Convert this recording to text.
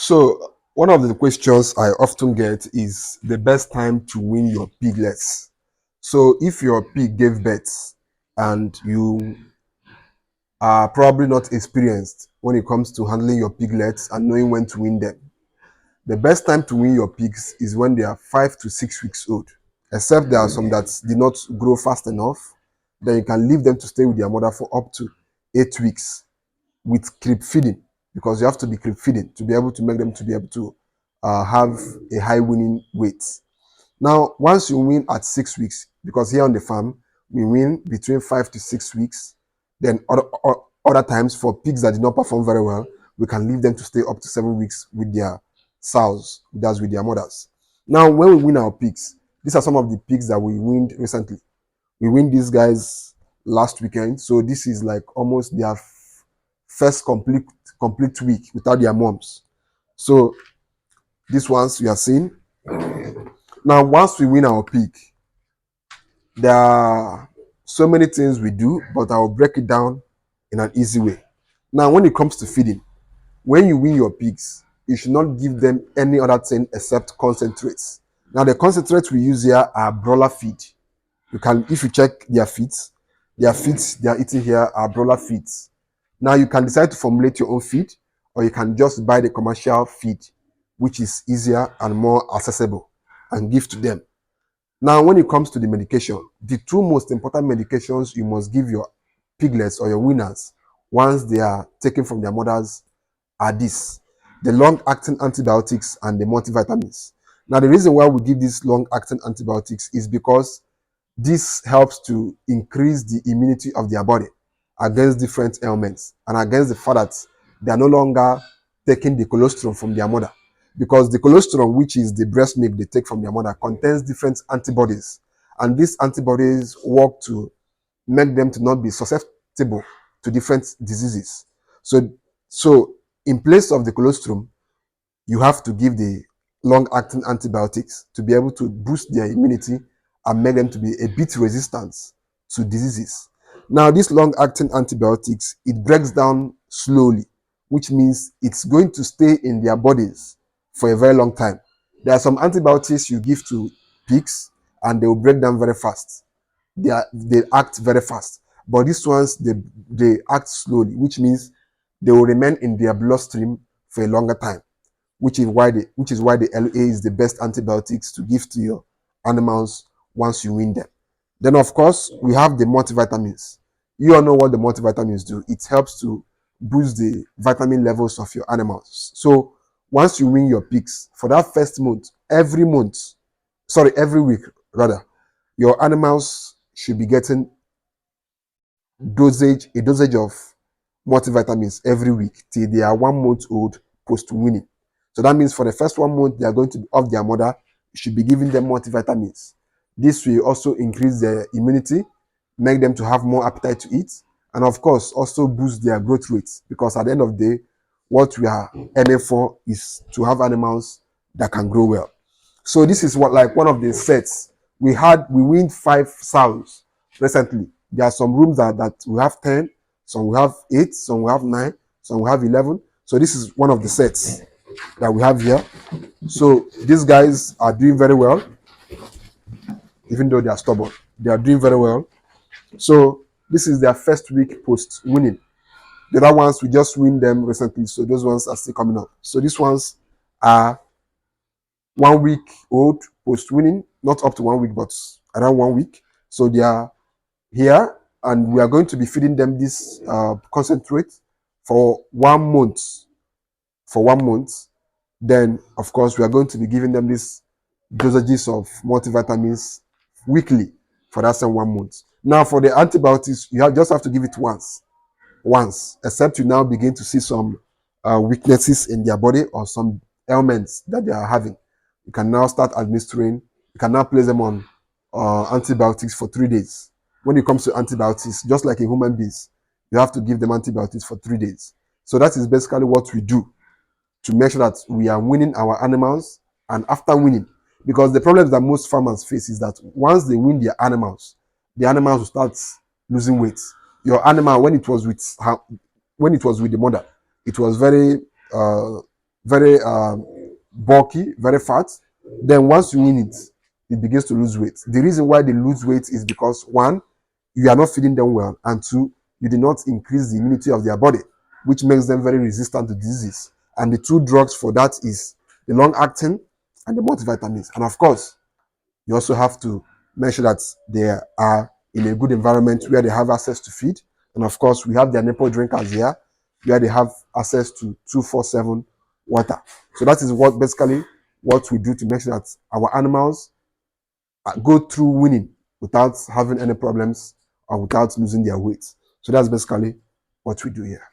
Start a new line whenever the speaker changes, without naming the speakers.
So, one of the questions I often get is the best time to wean your piglets. So, if your pig gave birth and you are probably not experienced when it comes to handling your piglets and knowing when to wean them, the best time to wean your pigs is when they are 5 to 6 weeks old. Except there are some that did not grow fast enough, then you can leave them to stay with their mother for up to 8 weeks with crib feeding, because you have to be crib feeding to be able to make them to be able to have a high winning weight. Now, once you win at 6 weeks, because here on the farm we win between 5 to 6 weeks, then other times for pigs that did not perform very well, we can leave them to stay up to 7 weeks with their sows, that's with their mothers. Now, when we win our pigs, these are some of the pigs that we weaned recently. We win these guys last weekend, so this is like almost their first complete week without their moms. So these ones you are seeing. Now, once we win our pig, there are so many things we do, but I'll break it down in an easy way. Now, when it comes to feeding, when you win your pigs, you should not give them any other thing except concentrates. Now, the concentrates we use here are broiler feed. You can, if you check their feet they are eating here are broiler feeds. Now, you can decide to formulate your own feed, or you can just buy the commercial feed, which is easier and more accessible, and give to them. Now, when it comes to the medication, the two most important medications you must give your piglets or your winners once they are taken from their mothers are these: the long-acting antibiotics and the multivitamins. Now, the reason why we give these long-acting antibiotics is because this helps to increase the immunity of their body against different ailments and against the fact that they are no longer taking the colostrum from their mother, because the colostrum, which is the breast milk they take from their mother, contains different antibodies, and these antibodies work to make them to not be susceptible to different diseases. So in place of the colostrum, you have to give the long-acting antibiotics to be able to boost their immunity and make them to be a bit resistant to diseases. Now, these long-acting antibiotics, it breaks down slowly, which means it's going to stay in their bodies for a very long time. There are some antibiotics you give to pigs and they will break down very fast. They act very fast. But these ones, they act slowly, which means they will remain in their bloodstream for a longer time, which is why the LA is the best antibiotics to give to your animals once you wean them. Then, of course, we have the multivitamins. You all know what the multivitamins do. It helps to boost the vitamin levels of your animals. So once you wean your pigs, for that first month, every week rather, your animals should be getting a dosage of multivitamins every week till they are 1 month old post-weaning. So that means for the first 1 month they are going to be off their mother, you should be giving them multivitamins. This will also increase their immunity, make them to have more appetite to eat, and of course also boost their growth rates, because at the end of the day, what we are aiming for is to have animals that can grow well. So this is what, like, one of the sets we weaned 5 sows recently. There are some rooms that we have 10, some we have 8, some we have 9, some we have 11. So this is one of the sets that we have here. So these guys are doing very well, even though they are stubborn. They are doing very well. So this is their first week post winning. The other ones we just win them recently, so those ones are still coming up. So these ones are 1 week old post winning, not up to 1 week, but around 1 week. So they are here, and we are going to be feeding them this concentrate for 1 month. For 1 month, then of course we are going to be giving them these dosages of multivitamins weekly for that same 1 month. Now, for the antibiotics, just have to give it once, except you now begin to see some weaknesses in their body or some ailments that they are having. You can now start administering. You can now place them on antibiotics for 3 days. When it comes to antibiotics, just like in human beings, you have to give them antibiotics for 3 days. So that is basically what we do to make sure that we are winning our animals. And after winning, because the problem that most farmers face is that once they win their animals, the animals will start losing weight. Your animal, when it was with the mother, it was very very bulky, very fat. Then once you wean it, it begins to lose weight. The reason why they lose weight is because one, you are not feeding them well, and two, you did not increase the immunity of their body, which makes them very resistant to disease. And the two drugs for that is the long-acting and the multivitamins. And of course, you also have to make sure that they are in a good environment where they have access to feed. And of course, we have their nipple drinkers here, where they have access to 247 water. So that is what basically what we do to make sure that our animals go through weaning without having any problems or without losing their weight. So that's basically what we do here.